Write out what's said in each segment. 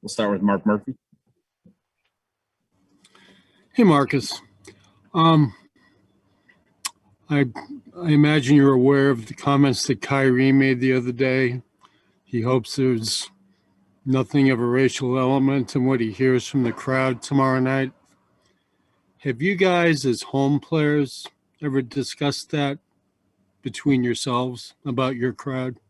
We'll start with Mark Murphy. Hey, Marcus. I imagine you're aware of the comments that Kyrie made the other day. He hopes there's nothing of a racial element in what he hears from the crowd tomorrow night. Have you guys, as home players, ever discussed that between yourselves about your crowd?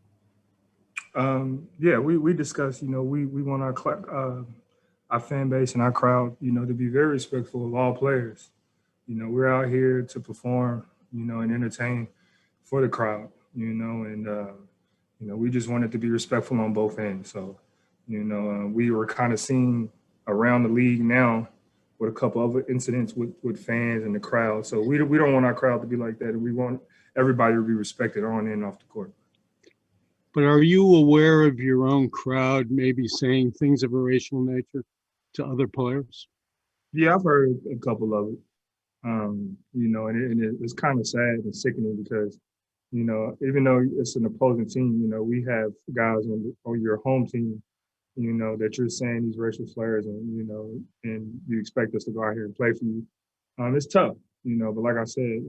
Yeah, we discussed, we want our fan base and our crowd, to be very respectful of all players. We're out here to perform, and entertain for the crowd, and we just wanted to be respectful on both ends. So, we were kind of seeing around the league now with a couple other incidents with fans and the crowd. So we don't want our crowd to be like that, and we want everybody to be respected on and off the court. But are you aware of your own crowd maybe saying things of a racial nature to other players? Yeah, I've heard a couple of it. And it's kind of sad and sickening because, even though it's an opposing team, we have guys on your home team, that you're saying these racial slurs and, and you expect us to go out here and play for you. It's tough, but like I said,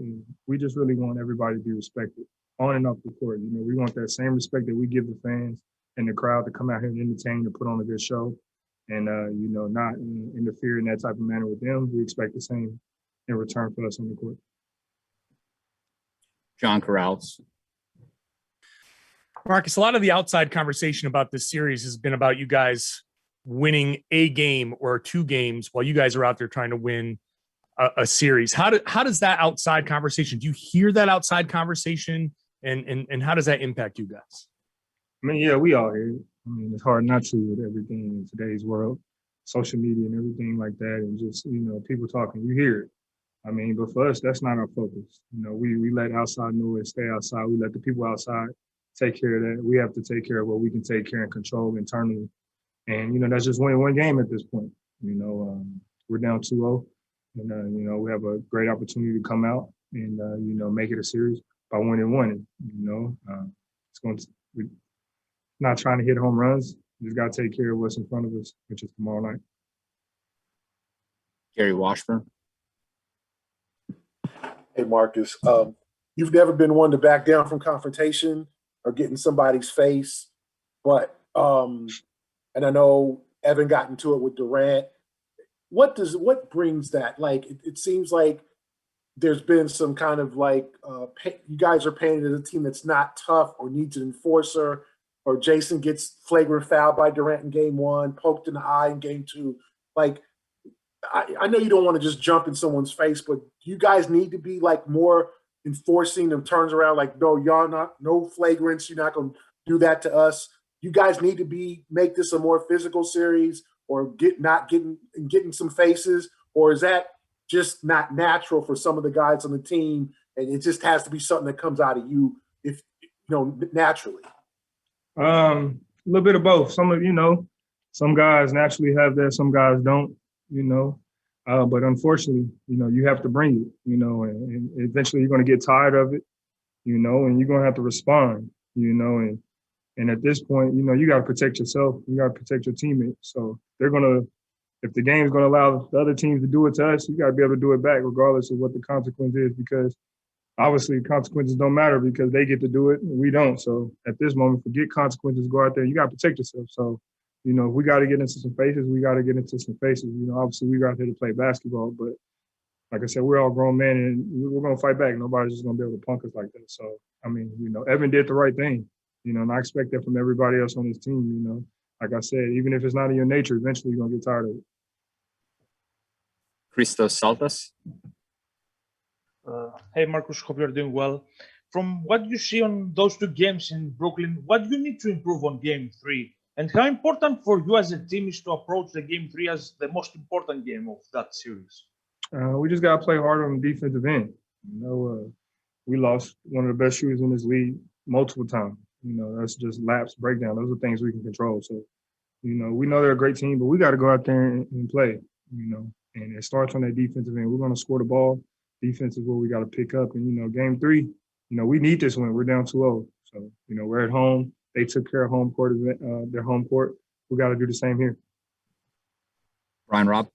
we just really want everybody to be respected on and off the court. We want that same respect that we give the fans and the crowd to come out here and entertain and put on a good show and, not interfere in that type of manner with them. We expect the same in return for us on the court. John Corrales. Marcus, a lot of the outside conversation about this series has been about you guys winning a game or two games while you guys are out there trying to win a series. How does that outside conversation, do you hear that outside conversation and how does that impact you guys? I mean, yeah, we all hear it. I mean, it's hard not to with everything in today's world, social media and everything like that, and just, people talking, you hear it. I mean, but for us, that's not our focus. We let outside noise stay outside. We let the people outside take care of that. We have to take care of what we can take care and control internally. And, that's just winning one game at this point. We're down 2-0. And, we have a great opportunity to come out and, make it a series by winning one. We're not trying to hit home runs. We just got to take care of what's in front of us, which is tomorrow night. Gary Washburn. Hey, Marcus, you've never been one to back down from confrontation or get in somebody's face. But, and I know Evan got into it with Durant. What brings that? Like, it seems like there's been some kind of you guys are painted as a team that's not tough or needs an enforcer, or Jason gets flagrant foul by Durant in game one, poked in the eye in game two. Like, I know you don't want to just jump in someone's face, but you guys need to be more enforcing and turns around no, y'all no flagrants. You're not going to do that to us. You guys need to make this a more physical series or getting some faces, or is that just not natural for some of the guys on the team? And it just has to be something that comes out of you naturally. A little bit of both. Some guys naturally have that, some guys don't. But unfortunately, you have to bring it, and eventually you're going to get tired of it, and you're going to have to respond, and at this point, you got to protect yourself. You got to protect your teammates. So if the game is going to allow the other teams to do it to us, you got to be able to do it back regardless of what the consequence is, because obviously consequences don't matter because they get to do it and we don't. So at this moment, forget consequences, go out there, you got to protect yourself. So if we got to get into some faces, we got to get into some faces. Obviously we got here to play basketball, but like I said, we're all grown men and we're going to fight back. Nobody's just going to be able to punk us like that. So, I mean, Evan did the right thing, and I expect that from everybody else on this team. Like I said, even if it's not in your nature, eventually you're going to get tired of it. Christos Saltas. Hey, Marcus, hope you're doing well. From what you see on those two games in Brooklyn, what do you need to improve on game 3? And how important for you as a team is to approach the game 3 as the most important game of that series? We just got to play harder on the defensive end. We lost one of the best shooters in this league multiple times. That's just lapse, breakdown. Those are things we can control. So, we know they're a great team, but we got to go out there and play, and it starts on that defensive end. We're going to score the ball. Defense is what we got to pick up. And, game 3, we need this win. We're down 2-0. So, we're at home. They took care of home court, their home court. We got to do the same here. Ryan Robb.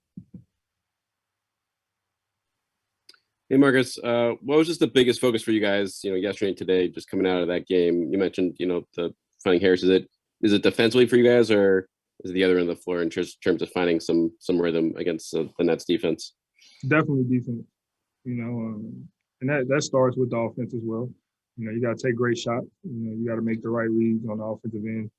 Hey, Marcus, what was just the biggest focus for you guys, yesterday and today, just coming out of that game? You mentioned, the finding Harris. Is it defensively for you guys, or is it the other end of the floor in terms of finding some rhythm against the Nets defense? Definitely defense, and that starts with the offense as well. You got to take great shots. You got to make the right reads on the offensive end,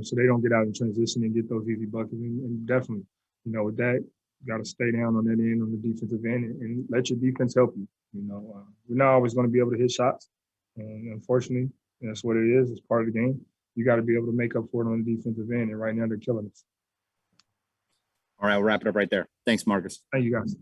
so they don't get out in transition and get those easy buckets. And definitely, with that, you got to stay down on that end on the defensive end and let your defense help you. We're not always going to be able to hit shots, and unfortunately, that's what it is. It's part of the game. You got to be able to make up for it on the defensive end, and right now they're killing us. All right, we'll wrap it up right there. Thanks, Marcus. Thank you, guys.